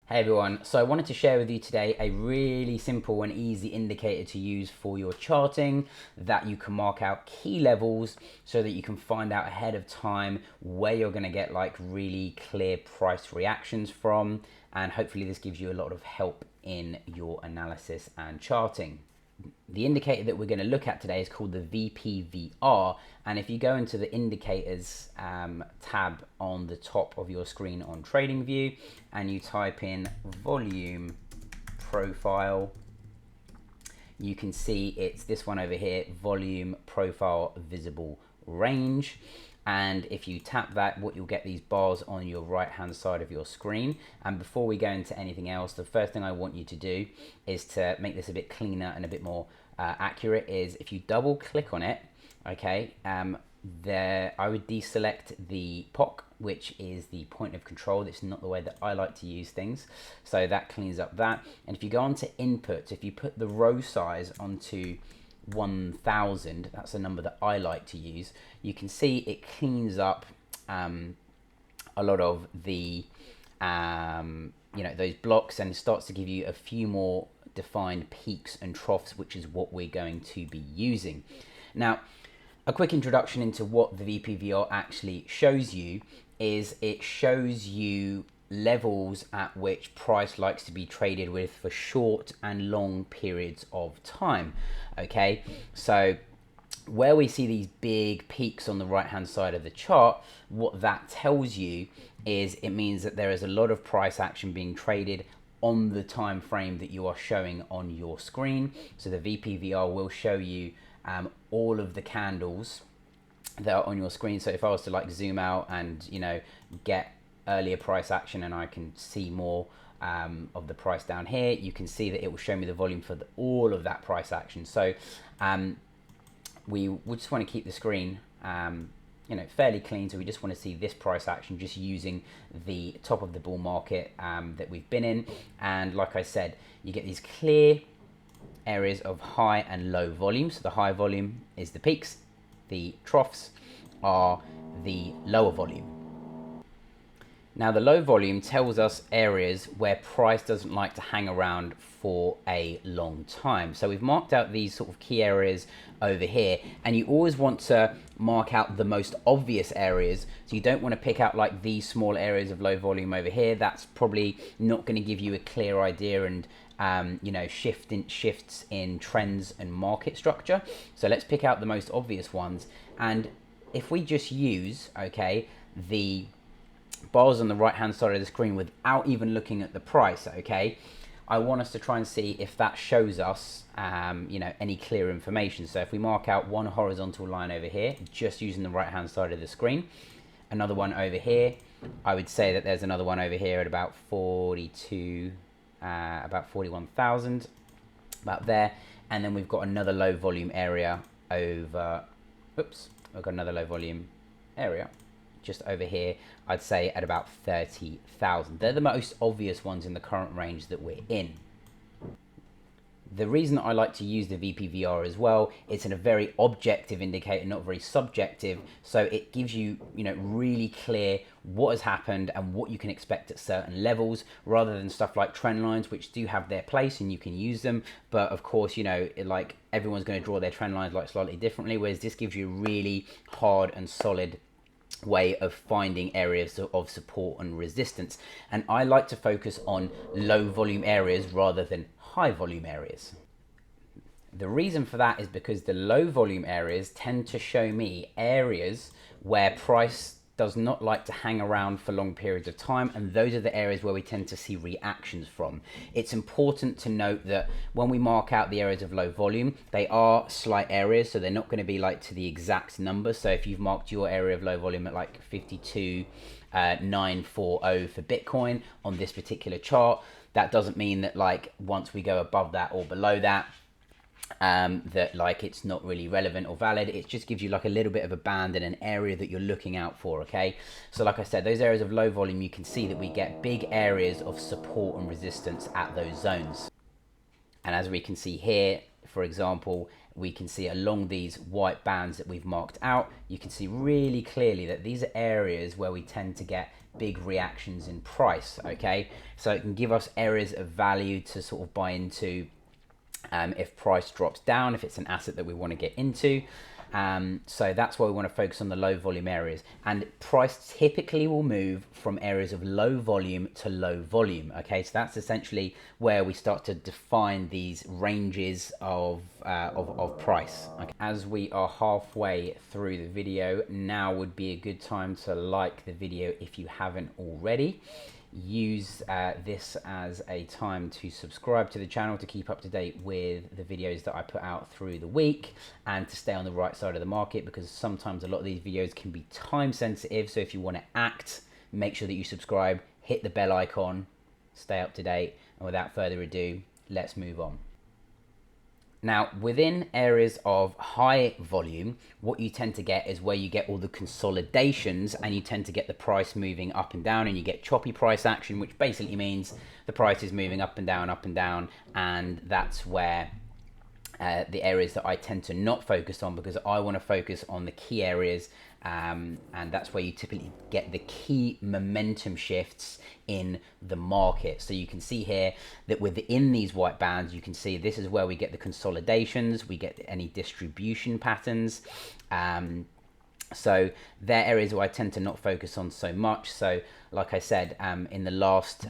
Hey everyone, so I wanted to share with you today a really simple and easy indicator to use for your charting that you can mark out key levels so that you can find out ahead of time where you're going to get like really clear price reactions from, and hopefully this gives you a lot of help in your analysis and charting. The indicator that we're going to look at today is called the VPVR, and if you go into the indicators tab on the top of your screen on TradingView and you type in volume profile, you can see it's this one over here, volume profile visible range. And if you tap that, what you'll get these bars on your right hand side of your screen. And before we go into anything else, the first thing I want you to do is to make this a bit cleaner and a bit more accurate is if you double click on it, okay, there I would deselect the POC, which is the point of control. It's not the way that I like to use things, so that cleans up that. And if you go on to inputs, if you put the row size onto 1000, that's a number that I like to use, you can see it cleans up a lot of the those blocks, and it starts to give you a few more defined peaks and troughs, which is what we're going to be using. Now, a quick introduction into what the VPVR actually shows you is it shows you levels at which price likes to be traded with for short and long periods of time. Okay, so where we see these big peaks on the right hand side of the chart, what that tells you is it means that there is a lot of price action being traded on the time frame that you are showing on your screen. So the VPVR will show you all of the candles that are on your screen. So if I was to like zoom out and get earlier price action, and I can see more of the price down here, you can see that it will show me the volume for all of that price action. So we just want to keep the screen fairly clean, so we just want to see this price action just using the top of the bull market that we've been in. And like I said, you get these clear areas of high and low volume. So the high volume is the peaks, the troughs are the lower volume. Now the low volume tells us areas where price doesn't like to hang around for a long time. So we've marked out these sort of key areas over here, and you always want to mark out the most obvious areas. So you don't want to pick out like these small areas of low volume over here. That's probably not going to give you a clear idea and shifts in trends and market structure. So let's pick out the most obvious ones. And if we just use, the bars on the right hand side of the screen without even looking at the price, I want us to try and see if that shows us any clear information. So if we mark out one horizontal line over here, just using the right hand side of the screen, another one over here, I would say that there's another one over here at about 41,000, about there, and then we've got another low volume area over, we've got another low volume area just over here, I'd say at about 30,000. They're the most obvious ones in the current range that we're in. The reason I like to use the VPVR as well, it's a very objective indicator, not very subjective. So it gives you, really clear what has happened and what you can expect at certain levels, rather than stuff like trend lines, which do have their place and you can use them. But of course, like everyone's going to draw their trend lines like slightly differently, whereas this gives you a really hard and solid way of finding areas of support and resistance. And I like to focus on low volume areas rather than high volume areas. The reason for that is because the low volume areas tend to show me areas where price does not like to hang around for long periods of time, and those are the areas where we tend to see reactions from. It's important to note that when we mark out the areas of low volume, they are slight areas, so they're not going to be like to the exact number. So if you've marked your area of low volume at like 52,940 for Bitcoin on this particular chart, that doesn't mean that like once we go above that or below that, that like it's not really relevant or valid. It just gives you like a little bit of a band and an area that you're looking out for. So like I said, those areas of low volume, you can see that we get big areas of support and resistance at those zones. And as we can see here, for example, we can see along these white bands that we've marked out, you can see really clearly that these are areas where we tend to get big reactions in price, okay? So it can give us areas of value to sort of buy into if price drops down, if it's an asset that we want to get into. So that's why we want to focus on the low volume areas, and price typically will move from areas of low volume to low volume. Okay, so that's essentially where we start to define these ranges of price. Okay. As we are halfway through the video, now would be a good time to like the video if you haven't already. Use this as a time to subscribe to the channel to keep up to date with the videos that I put out through the week, and to stay on the right side of the market, because sometimes a lot of these videos can be time sensitive. So if you want to act, make sure that you subscribe, hit the bell icon, stay up to date. And without further ado, let's move on. Now, within areas of high volume, what you tend to get is where you get all the consolidations, and you tend to get the price moving up and down, and you get choppy price action, which basically means the price is moving up and down, and that's where the areas that I tend to not focus on, because I want to focus on the key areas, and that's where you typically get the key momentum shifts in the market. So you can see here that within these white bands, you can see this is where we get the consolidations, we get any distribution patterns. So they're areas where I tend to not focus on so much. So like I said, in the last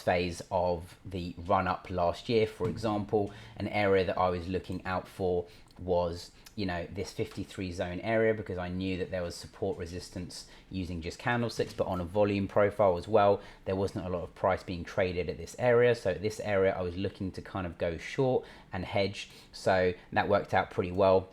phase of the run up last year, for example, an area that I was looking out for was, you know, this 53 zone area, because I knew that there was support resistance using just candlesticks, but on a volume profile as well, there wasn't a lot of price being traded at this area. So at this area, I was looking to kind of go short and hedge. So that worked out pretty well.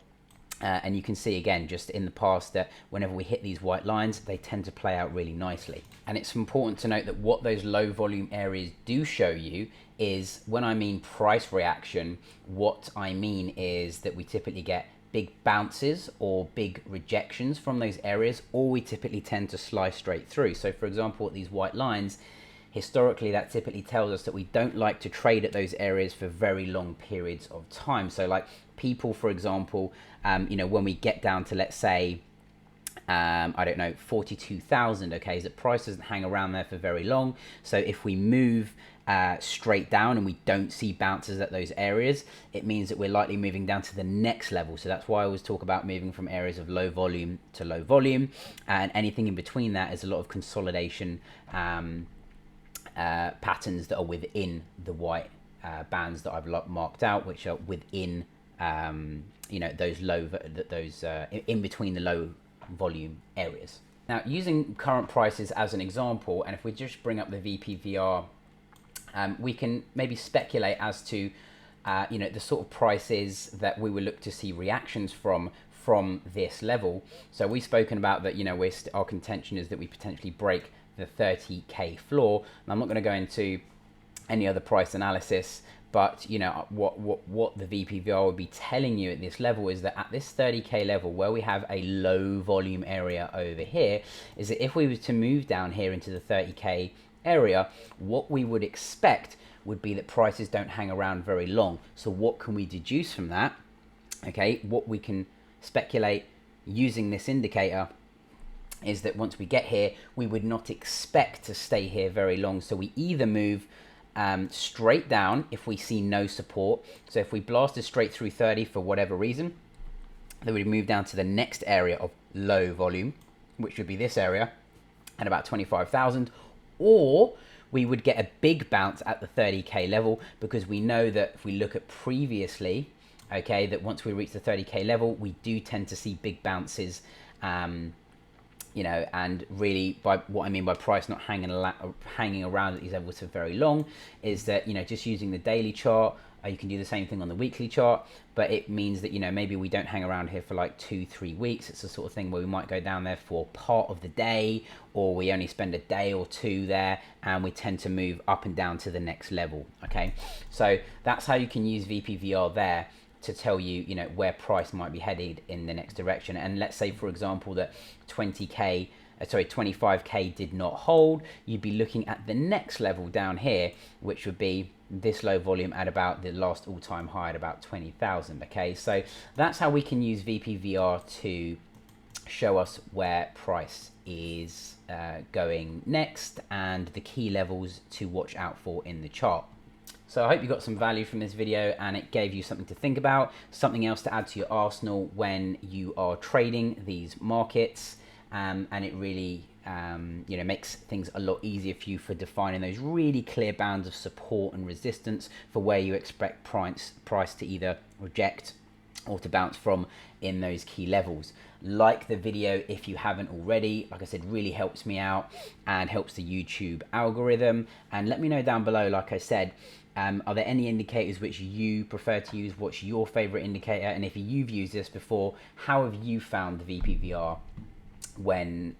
And you can see again, just in the past, that whenever we hit these white lines, they tend to play out really nicely. And it's important to note that what those low volume areas do show you is, when I mean price reaction, what I mean is that we typically get big bounces or big rejections from those areas, or we typically tend to slice straight through. So for example, at these white lines, historically, that typically tells us that we don't like to trade at those areas for very long periods of time. So like people, for example, you know, when we get down to, let's say, I don't know, 42,000, okay, is that price doesn't hang around there for very long. So if we move straight down and we don't see bounces at those areas, it means that we're likely moving down to the next level. So that's why I always talk about moving from areas of low volume to low volume, and anything in between that is a lot of consolidation patterns that are within the white bands that I've marked out, which are within you know, those in between the low volume areas. Now, using current prices as an example, and if we just bring up the VPVR, we can maybe speculate as to you know, the sort of prices that we would look to see reactions from this level. So we've spoken about that, you know, our contention is that we potentially break the 30k floor. And I'm not going to go into any other price analysis, but you know, what the VPVR would be telling you at this level is that at this 30k level, where we have a low volume area over here, is that if we were to move down here into the 30k area, what we would expect would be that prices don't hang around very long. So what can we deduce from that? Okay, what we can speculate using this indicator is that once we get here, we would not expect to stay here very long. So we either move straight down if we see no support. So if we blasted straight through 30 for whatever reason, then we'd move down to the next area of low volume, which would be this area at about 25,000, or we would get a big bounce at the 30k level, because we know that if we look at previously, okay, that once we reach the 30k level, we do tend to see big bounces. You know, and really, by what I mean by price not hanging around at these levels for very long, is that, you know, just using the daily chart, you can do the same thing on the weekly chart, but it means that, you know, maybe we don't hang around here for like 2-3 weeks. It's the sort of thing where we might go down there for part of the day, or we only spend a day or two there, and we tend to move up and down to the next level. Okay, so that's how you can use VPVR there to tell you, you know, where price might be headed in the next direction. And let's say, for example, that 25k did not hold, you'd be looking at the next level down here, which would be this low volume at about the last all-time high at about 20,000. Okay, so that's how we can use VPVR to show us where price is going next and the key levels to watch out for in the chart. So I hope you got some value from this video and it gave you something to think about, something else to add to your arsenal when you are trading these markets, and it really makes things a lot easier for you for defining those really clear bands of support and resistance for where you expect price to either reject or to bounce from in those key levels. Like the video if you haven't already. Like I said, really helps me out and helps the YouTube algorithm. And let me know down below, like I said, are there any indicators which you prefer to use? What's your favorite indicator? And if you've used this before, how have you found the VPVR when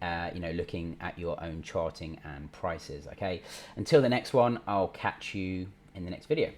looking at your own charting and prices? Okay, until the next one, I'll catch you in the next video.